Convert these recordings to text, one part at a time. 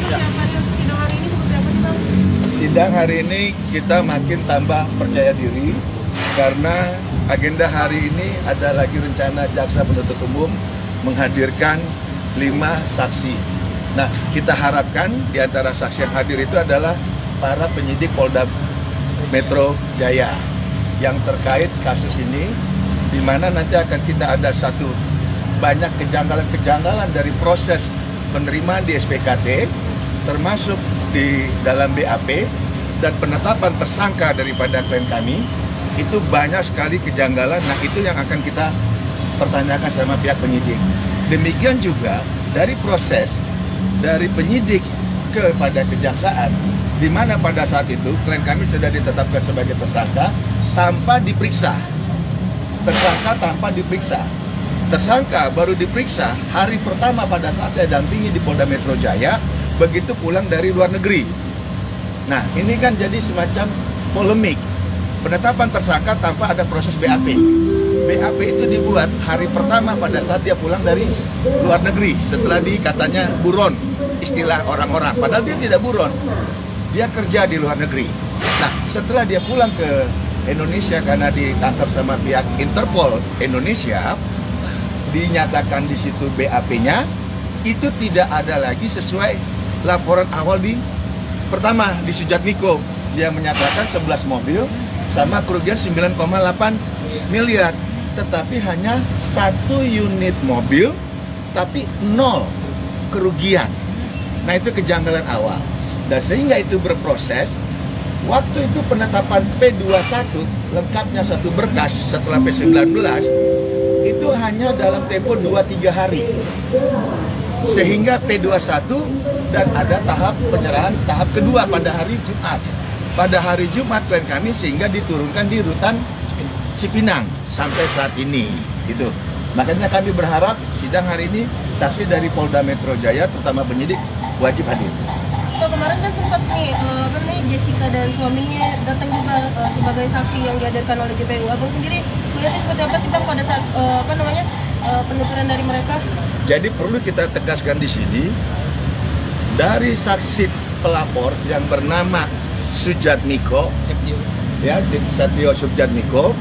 persiapan sidang hari ini seperti apa sih, Bang? Sidang hari ini kita makin tambah percaya diri karena agenda hari ini ada lagi rencana jaksa penuntut umum menghadirkan 5 saksi. Nah, kita harapkan di antara saksi yang hadir itu adalah para penyidik Polda Metro Jaya yang terkait kasus ini, di mana nanti akan kita ada banyak kejanggalan-kejanggalan dari proses penerimaan di SPKT, termasuk di dalam BAP dan penetapan tersangka daripada klien kami. Itu banyak sekali kejanggalan. Nah, itu yang akan kita pertanyakan sama pihak penyidik. Demikian juga dari proses dari penyidik kepada kejaksaan, di mana pada saat itu klien kami sudah ditetapkan sebagai tersangka tanpa diperiksa. Tersangka tanpa diperiksa. Tersangka baru diperiksa hari pertama pada saat saya dampingi di Polda Metro Jaya begitu pulang dari luar negeri. Nah, ini kan jadi semacam polemik. Penetapan tersangka tanpa ada proses BAP. BAP itu dibuat hari pertama pada saat dia pulang dari luar negeri setelah katanya buron, istilah orang-orang. Padahal dia tidak buron, dia kerja di luar negeri. Nah, setelah dia pulang ke Indonesia karena ditangkap sama pihak Interpol Indonesia, dinyatakan di situ BAP-nya itu tidak ada lagi sesuai laporan awal pertama di Sujatmiko. Dia menyatakan 11 mobil sama kerugian 9,8 miliar. Tetapi hanya 1 unit mobil, tapi 0 kerugian. Nah, itu kejanggalan awal. Dan sehingga itu berproses, waktu itu penetapan P21, lengkapnya satu berkas setelah P19, itu hanya dalam tempo 2-3 hari. Sehingga P21 dan ada tahap penyerahan tahap kedua pada hari Jumat. Pada hari Jumat klien kami sehingga diturunkan di rutan Cipinang sampai saat ini gitu. Makanya kami berharap sidang hari ini saksi dari Polda Metro Jaya terutama penyidik wajib hadir. Pak, kemarin kan sempat nih Jessica dan suaminya datang juga sebagai saksi yang dihadirkan oleh JPU. Abang sendiri melihatnya seperti apa sih, Bang, pada saat penuturan dari mereka? Jadi perlu kita tegaskan di sini dari saksi pelapor yang bernama Sujatmiko, ya Satrio Sujatmiko,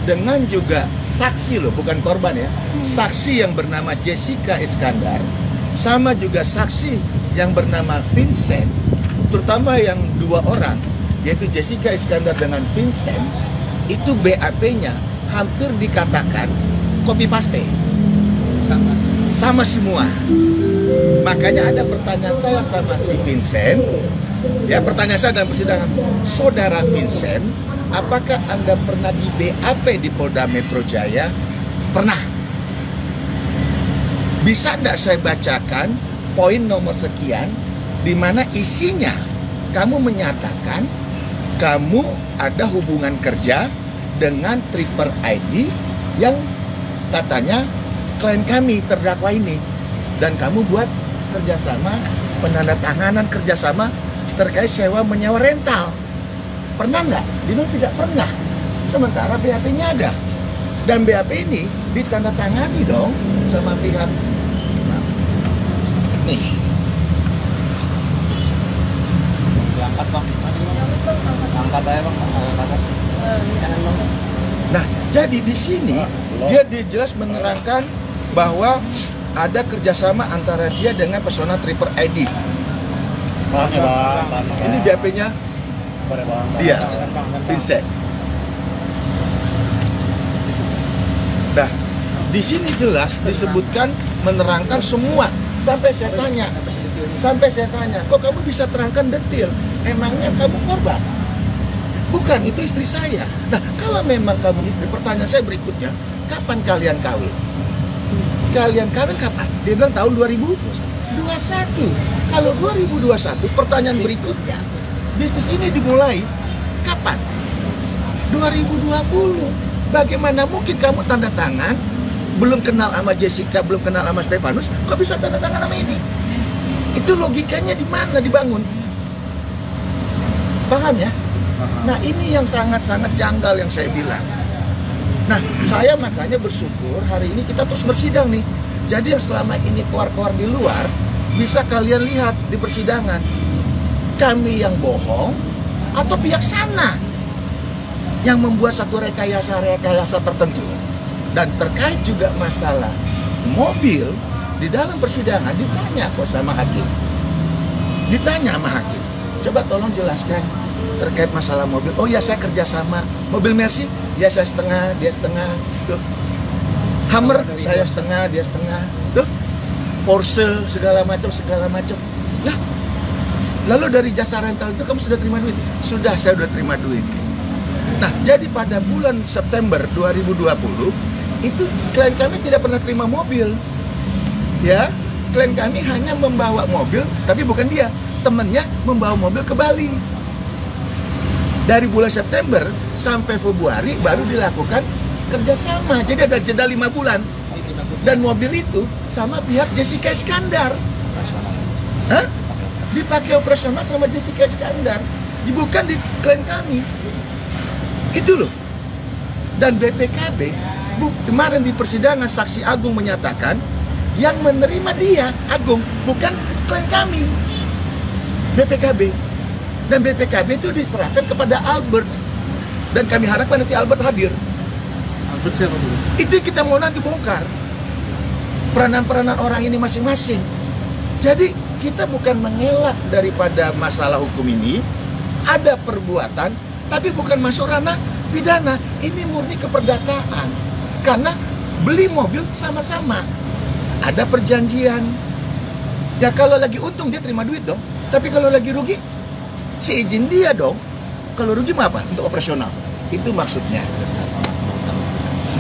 dengan juga saksi loh, bukan korban ya, saksi yang bernama Jessica Iskandar, sama juga saksi yang bernama Vincent, terutama yang 2 orang, yaitu Jessica Iskandar dengan Vincent, itu BAP-nya hampir dikatakan copy paste, sama semua. Makanya ada pertanyaan saya sama si Vincent, ya pertanyaan saya dalam persidangan, saudara Vincent, apakah Anda pernah di BAP di Polda Metro Jaya? Pernah. Bisa tidak saya bacakan poin nomor sekian di mana isinya kamu menyatakan kamu ada hubungan kerja dengan Tripper ID yang katanya klien kami terdakwa ini, dan kamu buat kerjasama, penandatanganan kerjasama terkait sewa menyewa rental. Pernah nggak? Dino tidak pernah. Sementara BAP-nya ada. Dan BAP ini ditandatangani dong sama pihak. Nih. Diangkat, Bang. Angkat aja, Bang. Nah, jadi di sini dia jelas menerangkan bahwa ada kerjasama antara dia dengan personal Tripper ID. Ini BAP-nya dia, Vincent. Nah, di sini jelas disebutkan menerangkan semua. Sampai saya tanya, kok kamu bisa terangkan detail? Emangnya kamu korban? Bukan, itu istri saya. Nah, kalau memang kamu istri, pertanyaan saya berikutnya, kapan kalian kawin? Kalian kawin kapan? Dia bilang tahun 2021. Kalau 2021, pertanyaan berikutnya, bisnis ini dimulai kapan? 2020. Bagaimana mungkin kamu tanda tangan, belum kenal sama Jessica, belum kenal sama Stefanus, kok bisa tanda tangan sama ini? Itu logikanya di mana dibangun? Paham ya? Nah, ini yang sangat-sangat janggal yang saya bilang. Nah, saya makanya bersyukur hari ini kita terus bersidang nih. Jadi yang selama ini keluar-keluar di luar, bisa kalian lihat di persidangan. Kami yang bohong atau pihak sana yang membuat satu rekayasa tertentu. Dan terkait juga masalah mobil di dalam persidangan ditanya kok sama hakim. Ditanya sama hakim. Coba tolong jelaskan terkait masalah mobil. Oh ya, saya kerjasama. Mobil Mercy, ya saya setengah, dia setengah. Tuh. Hummer, saya setengah, dia setengah. Tuh. Porsche, segala macam. Nah, lalu dari jasa rental itu kamu sudah terima duit? Sudah, saya sudah terima duit. Nah, jadi pada bulan September 2020 itu klien kami tidak pernah terima mobil. Ya, klien kami hanya membawa mobil, tapi bukan dia, temennya membawa mobil ke Bali. Dari bulan September sampai Februari baru dilakukan kerjasama. Jadi ada jeda 5 bulan. Dan mobil itu sama pihak Jessica Iskandar. Hah? Dipakai operasional sama Jessica Iskandar. Bukan di klien kami. Itu loh. Dan BPKB kemarin di persidangan saksi Agung menyatakan yang menerima dia Agung, bukan klien kami, BPKB. Dan BPKB itu diserahkan kepada Albert. Dan kami harapkan nanti Albert hadir. Albert siapa dulu? Itu kita mau nanti bongkar peranan-peranan orang ini masing-masing. Jadi kita bukan mengelak daripada masalah hukum ini. Ada perbuatan, tapi bukan masuk ranah pidana. Ini murni keperdataan. Karena beli mobil sama-sama. Ada perjanjian. Ya kalau lagi untung dia terima duit dong. Tapi kalau lagi rugi, si izin dia dong. Kalau rugi mah apa? Untuk operasional. Itu maksudnya.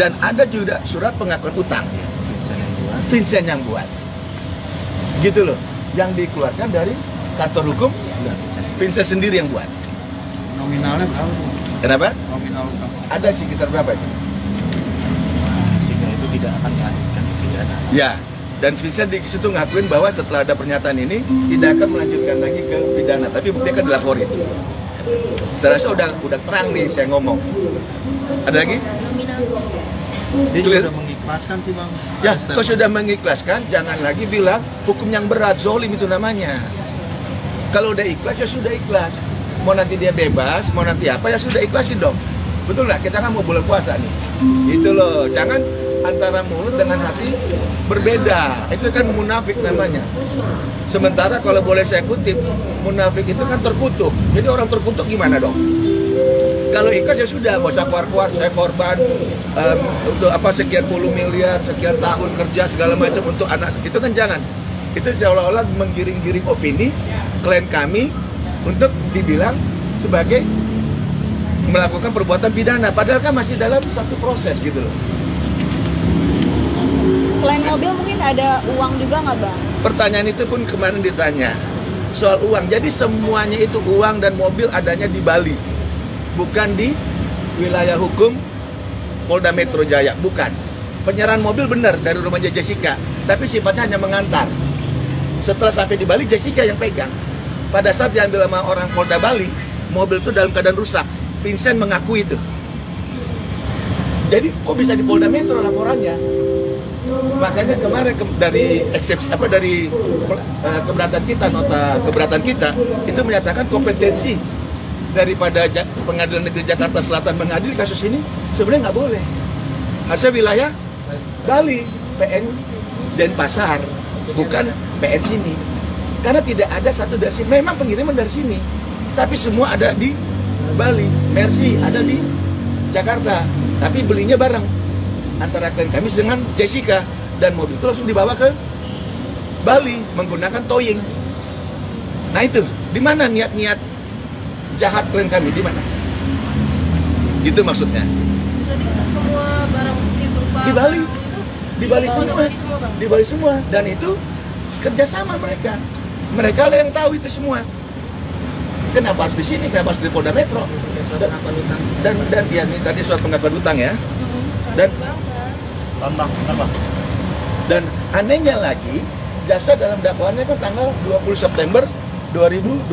Dan ada juga surat pengakuan utang. Vincent yang buat. Gitu loh. Yang dikeluarkan dari kantor hukum, Vincent sendiri yang buat. Nominalnya berapa? Kenapa? Nominal utang. Ada sekitar berapa itu? Sehingga itu tidak akan melanjutkan pidana. Ya. Dan Vincent di situ ngakuin bahwa setelah ada pernyataan ini tidak akan melanjutkan lagi ke pidana, tapi buktinya kan dilaporin. Saya rasa udah terang nih saya ngomong. Ada lagi? Dia Clear? sudah mengikhlaskan sih Bang. Ya, kalau sudah mengikhlaskan, jangan lagi bilang hukum yang berat, zolim itu namanya. Kalau udah ikhlas ya sudah ikhlas. Mau nanti dia bebas, mau nanti apa ya sudah ikhlasin dong. Betul nggak? Kita kan mau bulan puasa nih. Itu loh, jangan antara mulut dengan hati berbeda. Itu kan munafik namanya. Sementara kalau boleh saya kutip, munafik itu kan terkutuk. Jadi orang terkutuk gimana dong? Kalau ikhlas ya sudah, nggak usah keluar-keluar, saya korban untuk apa sekian puluh miliar, sekian tahun kerja segala macam untuk anak. Itu kan jangan. Itu seolah-olah menggiring-giring opini klien kami untuk dibilang sebagai melakukan perbuatan pidana. Padahal kan masih dalam satu proses gitu loh. Selain mobil mungkin ada uang juga nggak Bang? Pertanyaan itu pun kemarin ditanya soal uang. Jadi semuanya itu uang dan mobil adanya di Bali, bukan di wilayah hukum Polda Metro Jaya, bukan. Penyerahan mobil benar dari rumahnya Jessica, tapi sifatnya hanya mengantar. Setelah sampai di Bali, Jessica yang pegang. Pada saat diambil sama orang Polda Bali, mobil itu dalam keadaan rusak. Vincent mengakui itu. Jadi kok bisa di Polda Metro laporannya? Makanya kemarin dari eksepsi dari keberatan kita, nota keberatan kita itu menyatakan kompetensi daripada Pengadilan Negeri Jakarta Selatan mengadili kasus ini sebenarnya nggak boleh. Harusnya wilayah Bali, PN Denpasar, bukan PN sini. Karena tidak ada satu dari sini. Memang pengiriman dari sini, tapi semua ada di Bali. Mercy ada di Jakarta, tapi belinya bareng antara klien kami dengan Jessica, dan mobil itu langsung dibawa ke Bali menggunakan towing. Nah itu, di mana niat-niat jahat klien kami, di mana? Gitu maksudnya. Jadi untuk semua barang bukti berupa Di Bali, di Bali Oh, semua, Bang. di Bali semua, dan itu kerjasama mereka. Mereka lah yang tahu itu semua. Kenapa harus di sini? Kenapa harus di Polda Metro? Dan ya ini tadi soal pengakuan utang ya. Dan dan anehnya lagi, jaksa dalam dakwaannya kan tanggal 20 September 2020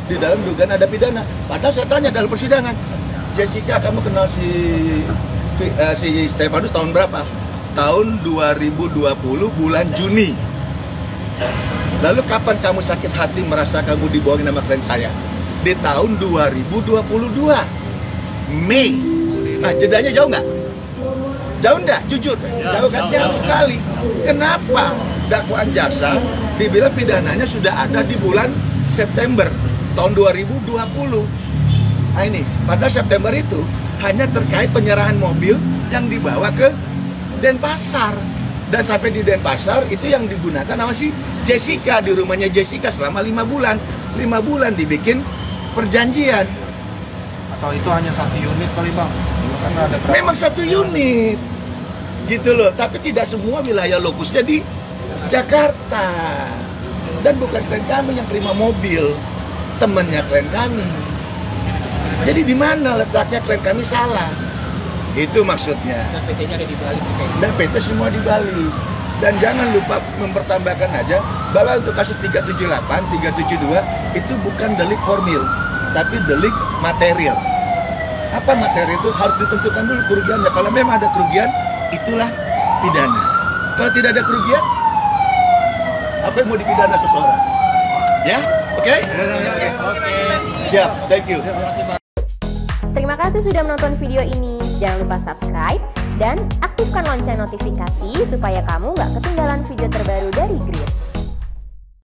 di dalam dugaan ada pidana. Padahal saya tanya dalam persidangan, Jessica, kamu kenal si Stefanus tahun berapa? Tahun 2020 bulan Juni. Lalu kapan kamu sakit hati merasa kamu dibohongin sama klien saya? Di tahun 2022 Mei. Nah, jedanya jauh nggak? Jauh nggak? Jujur, jauh kan? Jauh sekali. Kenapa dakwaan jaksa dibilang pidananya sudah ada di bulan September tahun 2020? Nah ini, pada September itu hanya terkait penyerahan mobil yang dibawa ke Denpasar. Dan sampai di Denpasar itu yang digunakan nama si Jessica, di rumahnya Jessica selama 5 bulan. 5 bulan dibikin perjanjian. Atau itu hanya 1 unit kali bang? Kan ada berapa? Memang 1 unit gitu loh, tapi tidak semua wilayah lokusnya di Jakarta. Dan bukan klien kami yang terima mobil, temennya klien kami. Jadi di mana letaknya klien kami salah? Itu maksudnya. Dan PT-nya ada di Bali. Dan PT semua di Bali. Dan jangan lupa mempertambahkan aja bahwa untuk kasus 378, 372 itu bukan delik formil, tapi delik material. Apa materi itu harus ditentukan dulu kerugiannya. Kalau memang ada kerugian, itulah pidana. Kalau tidak ada kerugian, apa yang mau dipidana seseorang? Ya, oke? Siap, thank you. Terima kasih sudah menonton video ini. Jangan lupa subscribe dan aktifkan lonceng notifikasi supaya kamu nggak ketinggalan video terbaru dari Grid.